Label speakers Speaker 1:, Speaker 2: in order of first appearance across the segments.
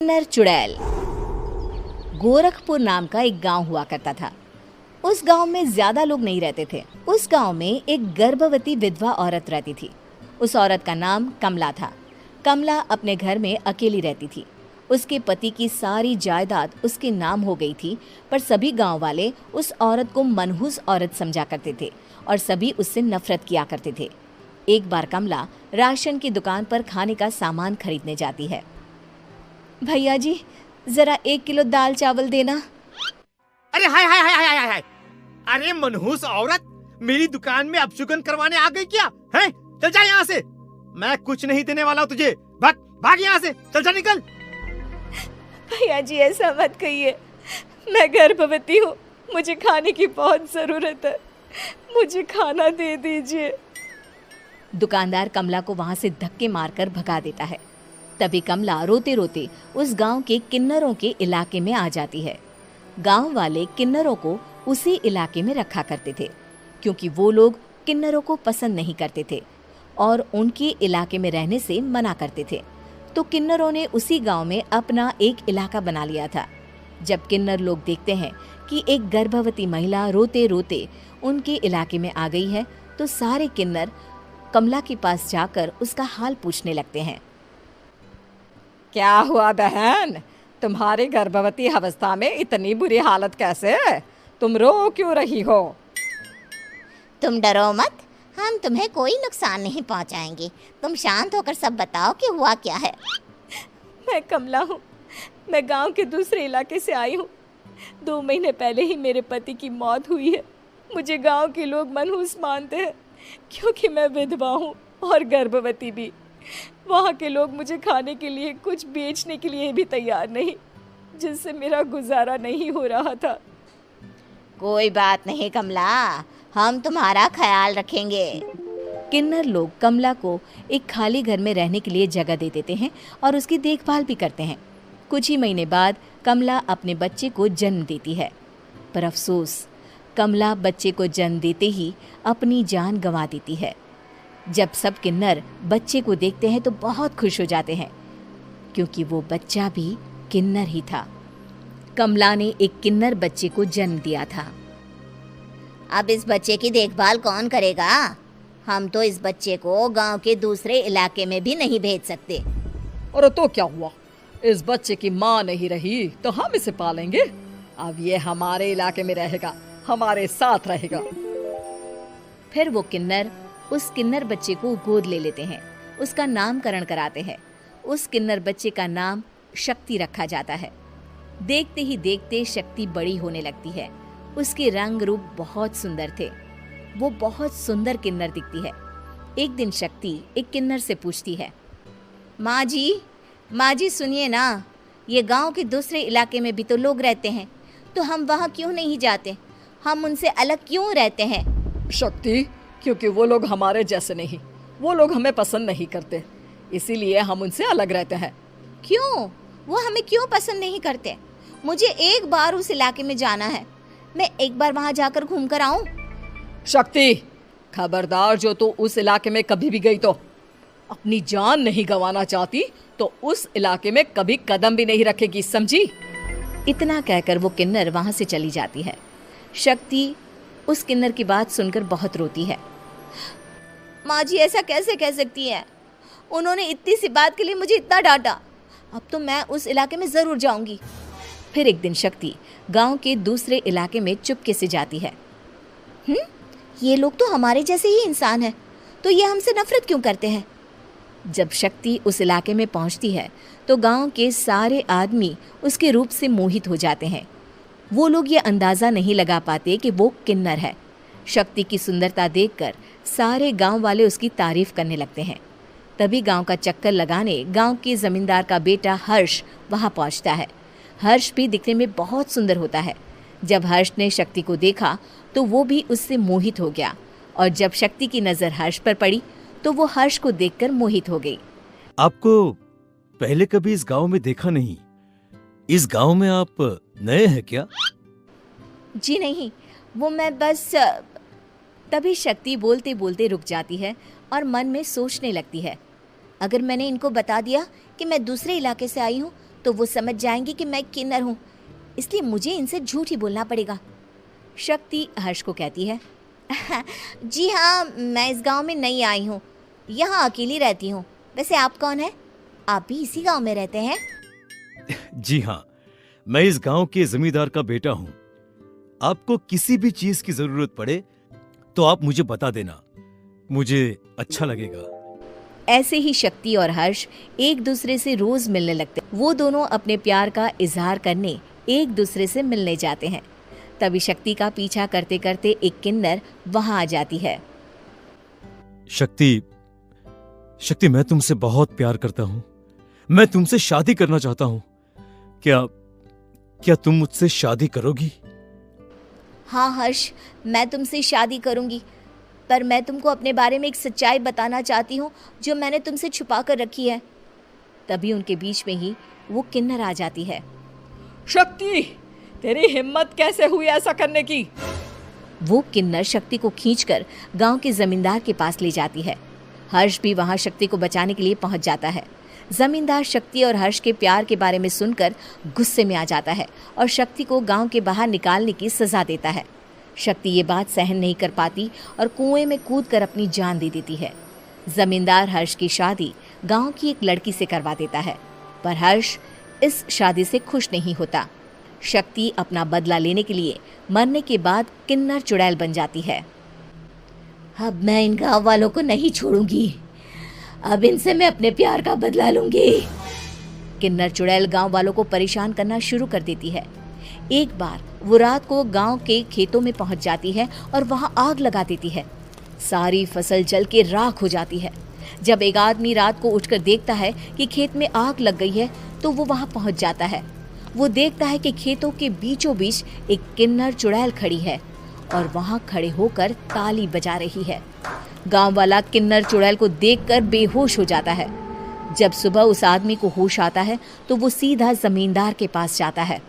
Speaker 1: किन्नर चुड़ैल। गोरखपुर नाम का एक गांव हुआ करता था। उस गांव में ज्यादा लोग नहीं रहते थे। उस गांव में एक गर्भवती विधवा औरत रहती थी। उस औरत का नाम कमला था। कमला अपने घर में अकेली रहती थी। उसके पति की सारी जायदाद उसके नाम हो गई थी, पर सभी गांव वाले उस औरत को मनहूस औरत समझा करते थे और सभी उससे नफरत किया करते थे। एक बार कमला राशन की दुकान पर खाने का सामान खरीदने जाती है। भैया जी, जरा 1 किलो दाल चावल देना।
Speaker 2: अरे हाय हाय हाय हाय हाय हाय। अरे मनहूस औरत, मेरी दुकान में अपशुगन करवाने आ गई क्या? हैं? चल जा यहाँ से। मैं कुछ नहीं देने वाला हूँ तुझे। भाग भाग यहाँ से, चल जा, निकल।
Speaker 1: भैया जी, ऐसा मत कहिए। मैं गर्भवती हूँ, मुझे खाने की बहुत जरूरत है। मुझे खाना दे दीजिए। दुकानदार कमला को वहां से धक्के मारकर भगा देता है। तभी कमला रोते रोते उस गांव के किन्नरों के इलाके में आ जाती है। गांव वाले किन्नरों को उसी इलाके में रखा करते थे, क्योंकि वो लोग किन्नरों को पसंद नहीं करते थे और उनके इलाके में रहने से मना करते थे। तो किन्नरों ने उसी गांव में अपना एक इलाका बना लिया था। जब किन्नर लोग देखते हैं कि एक गर्भवती महिला रोते रोते उनके इलाके में आ गई है, तो सारे किन्नर कमला के पास जाकर उसका हाल पूछने लगते हैं।
Speaker 3: क्या हुआ बहन, तुम्हारी गर्भवती अवस्था में इतनी बुरी हालत कैसे है? तुम रो क्यों रही हो?
Speaker 4: तुम डरो मत, हम तुम्हें कोई नुकसान नहीं पहुंचाएंगे। तुम शांत होकर सब बताओ कि हुआ क्या है।
Speaker 1: मैं कमला हूँ। मैं गांव के दूसरे इलाके से आई हूँ। 2 महीने पहले ही मेरे पति की मौत हुई है। मुझे गांव के लोग मनहूस मानते हैं, क्योंकि मैं विधवा हूँ और गर्भवती भी। वहाँ के लोग मुझे खाने के लिए कुछ बेचने के लिए भी तैयार नहीं, जिससे मेरा गुजारा नहीं हो रहा था।
Speaker 4: कोई बात नहीं कमला, हम तुम्हारा ख्याल रखेंगे।
Speaker 1: किन्नर लोग कमला को एक खाली घर में रहने के लिए जगह दे देते हैं और उसकी देखभाल भी करते हैं। कुछ ही महीने बाद कमला अपने बच्चे को जन्म देती है, पर अफसोस, कमला बच्चे को जन्म देते ही अपनी जान गंवा देती है। जब सब किन्नर बच्चे को देखते हैं तो बहुत खुश हो जाते हैं, क्योंकि वो बच्चा भी किन्नर ही था। कमला ने एक किन्नर बच्चे को जन्म दिया था।
Speaker 4: अब इस बच्चे की देखभाल कौन करेगा? हम तो इस बच्चे को गांव के दूसरे इलाके में भी नहीं भेज सकते।
Speaker 3: और तो क्या हुआ, इस बच्चे की माँ नहीं रही तो हम इसे पालेंगे। अब ये हमारे इलाके में रहेगा, हमारे साथ रहेगा।
Speaker 1: फिर वो किन्नर उस किन्नर बच्चे को गोद ले लेते हैं, उसका नामकरण कराते हैं। उस किन्नर बच्चे का नाम शक्ति रखा जाता है। देखते ही देखते शक्ति बड़ी होने लगती है। उसके रंग रूप बहुत सुंदर थे। वो बहुत सुंदर किन्नर दिखती है। एक दिन शक्ति एक किन्नर से पूछती है, माँ जी सुनिए ना, ये गांव के दूसरे इलाके में भी तो लोग रहते हैं, तो हम वहाँ क्यों नहीं जाते? हम उनसे अलग क्यों रहते हैं?
Speaker 3: शक्ति, क्योंकि वो लोग हमारे जैसे नहीं, वो लोग हमें पसंद नहीं करते, इसीलिए हम उनसे अलग रहते हैं।
Speaker 4: क्यों? वो हमें क्यों पसंद नहीं करते? मुझे एक बार उस इलाके में जाना है। मैं एक बार वहाँ जाकर घूम कर आऊँ।
Speaker 3: शक्ति, खबरदार, जो तू उस इलाके में कभी भी गई तो अपनी जान नहीं गंवाना चाहती तो उस इलाके में कभी कदम भी नहीं रखेगी, समझी?
Speaker 1: इतना कहकर वो किन्नर वहाँ से चली जाती है। शक्ति उस किन्नर की बात सुनकर बहुत रोती है।
Speaker 4: माँ जी, ऐसा कैसे कह सकती हैं? उन्होंने इतनी सी बात के लिए मुझे इतना डांटा। अब तो मैं उस इलाके में ज़रूर जाऊंगी।
Speaker 1: फिर एक दिन शक्ति गांव के दूसरे इलाके में चुपके से जाती है।
Speaker 4: ये लोग तो हमारे जैसे ही इंसान हैं, तो ये हमसे नफरत क्यों करते हैं?
Speaker 1: जब शक्ति उस इलाके में पहुंचती है तो गांव के सारे आदमी उसके रूप से मोहित हो जाते हैं। वो लोग ये अंदाज़ा नहीं लगा पाते कि वो किन्नर है। शक्ति की सुंदरता देखकर सारे गांव वाले उसकी तारीफ करने लगते हैं। तभी गांव का चक्कर लगाने गांव के जमींदार का बेटा हर्ष वहां पहुंचता है। हर्ष भी दिखने में बहुत सुंदर होता है। जब हर्ष ने शक्ति को देखा तो वो भी उससे मोहित हो गया, और जब शक्ति की नज़र हर्ष पर पड़ी तो वो हर्ष को देखकर मोहित हो गई।
Speaker 5: आपको पहले कभी इस गांव में देखा नहीं। इस गांव में आप नए हैं क्या?
Speaker 1: जी नहीं, वो मैं बस। तभी शक्ति बोलते बोलते रुक जाती है और मन में सोचने लगती है, अगर मैंने इनको बता दिया कि मैं दूसरे इलाके से आई हूँ
Speaker 4: तो वो समझ जाएंगे कि मैं किन्नर हूँ, इसलिए मुझे इनसे झूठ ही बोलना पड़ेगा।
Speaker 1: शक्ति हर्ष को कहती है,
Speaker 4: जी हाँ, मैं इस गांव में नई आई हूँ, यहाँ अकेली रहती हूँ। वैसे आप कौन है? आप भी इसी गांव में रहते हैं?
Speaker 5: जी हाँ, मैं इस गांव के जमींदार का बेटा हूँ। आपको किसी भी चीज की जरूरत पड़े तो आप मुझे बता देना, मुझे अच्छा लगेगा।
Speaker 1: ऐसे ही शक्ति और हर्ष एक दूसरे से रोज मिलने लगते। वो दोनों अपने प्यार का इजहार करने एक दूसरे से मिलने जाते हैं। तभी शक्ति का पीछा करते करते एक किन्नर वहां आ जाती है।
Speaker 5: शक्ति, मैं तुमसे बहुत प्यार करता हूँ। मैं तुमसे शादी करना चाहता हूँ। क्या तुम मुझसे शादी करोगी?
Speaker 4: हाँ हर्ष, मैं तुमसे शादी करूँगी, पर मैं तुमको अपने बारे में एक सच्चाई बताना चाहती हूँ जो मैंने तुमसे छुपा कर रखी है।
Speaker 1: तभी उनके बीच में ही वो किन्नर आ जाती है।
Speaker 3: शक्ति, तेरी हिम्मत कैसे हुई ऐसा करने की?
Speaker 1: वो किन्नर शक्ति को खींचकर गांव के जमींदार के पास ले जाती है। हर्ष भी वहां शक्ति को बचाने के लिए पहुंच जाता है। जमींदार शक्ति और हर्ष के प्यार के बारे में सुनकर गुस्से में आ जाता है और शक्ति को गांव के बाहर निकालने की सजा देता है। शक्ति ये बात सहन नहीं कर पाती और कुएं में कूदकर अपनी जान दे देती है। जमींदार हर्ष की शादी गांव की एक लड़की से करवा देता है, पर हर्ष इस शादी से खुश नहीं होता। शक्ति अपना बदला लेने के लिए मरने के बाद किन्नर चुड़ैल बन जाती है।
Speaker 4: अब मैं इन गाँव वालों को नहीं छोड़ूंगी, अब इनसे मैं अपने प्यार का बदला लूंगी।
Speaker 1: किन्नर चुड़ैल गांव वालों को परेशान करना शुरू कर देती है। एक बार वो रात को गांव के खेतों में पहुंच जाती है और वहां आग लगा देती है। सारी फसल जल के राख हो जाती है। जब एक आदमी रात को उठकर देखता है कि खेत में आग लग गई है तो वो वहां पहुंच जाता है। वो देखता है कि खेतों के बीचों बीच एक किन्नर चुड़ैल खड़ी है और वहां खड़े होकर ताली बजा रही है। गांव वाला किन्नर चुड़ैल को देखकर बेहोश हो जाता है। जब सुबह उस आदमी को होश आता है तो वो सीधा जमींदार के पास जाता है।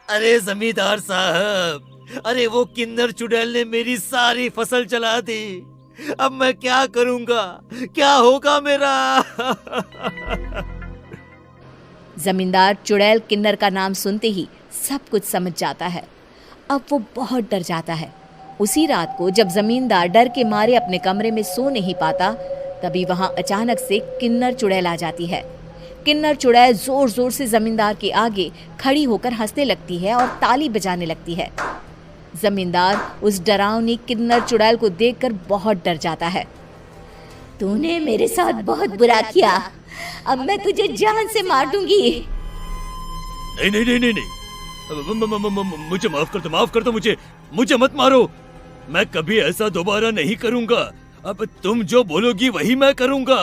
Speaker 5: अरे जमींदार साहब, अरे वो किन्नर चुड़ैल ने मेरी सारी फसल जला दी। अब मैं क्या करूंगा? क्या होगा मेरा?
Speaker 1: जमींदार चुड़ैल किन्नर का नाम सुनते ही सब कुछ समझ जाता है। अब वो बहुत डर जाता है। उसी रात को जब जमींदार डर के मारे अपने कमरे में सो नहीं पाता, तभी वहां अचानक से किन्नर चुड़ैल आ जाती है। किन्नर चुड़ैल जोर जोर से जमींदार के आगे खड़ी होकर हंसने लगती है और ताली बजाने लगती है। जमींदार उस डरावनी किन्नर चुड़ैल को देखकर बहुत डर जाता है।
Speaker 4: तूने मेरे साथ बहुत बुरा किया, अब मैं तुझे जान से मार दूंगी।
Speaker 5: नहीं नहीं नहीं नहीं नहीं, मुझे माफ कर दो, मुझे मत मारो। मैं कभी ऐसा दोबारा नहीं करूंगा। अब तुम जो बोलोगी वही मैं करूंगा।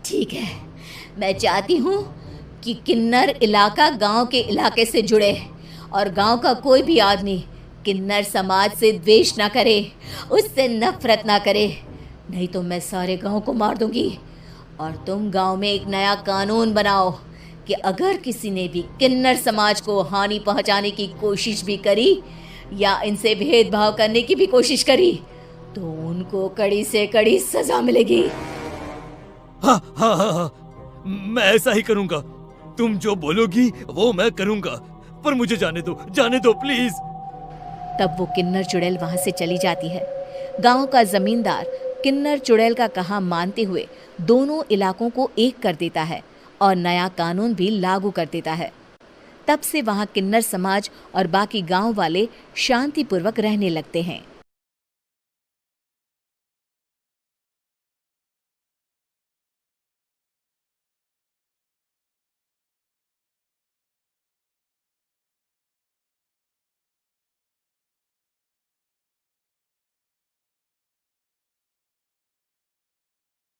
Speaker 4: ठीक है, मैं चाहती हूँ कि किन्नर इलाका गांव के इलाके से जुड़े और गांव का कोई भी आदमी किन्नर समाज से द्वेष ना करे, उससे नफरत ना करे, नहीं तो मैं सारे गांव को मार दूंगी। और तुम गांव में एक नया कानून बनाओ कि अगर किसी ने भी किन्नर समाज को हानि पहुंचाने की कोशिश भी करी या इनसे भेदभाव करने की भी कोशिश करी तो उनको कड़ी से कड़ी सजा मिलेगी।
Speaker 5: हाँ हाँ हाँ हाँ, मैं ऐसा ही करूंगा। तुम जो बोलोगी वो मैं करूंगा, पर मुझे जाने दो प्लीज।
Speaker 1: तब वो किन्नर चुड़ैल वहां से चली जाती है। गांव का जमींदार किन्नर चुड़ैल का कहा मानते हुए दोनों इलाकों को एक कर देता है और नया कानून भी लागू कर देता है। तब से वहां किन्नर समाज और बाकी गांव वाले शांतिपूर्वक रहने लगते हैं।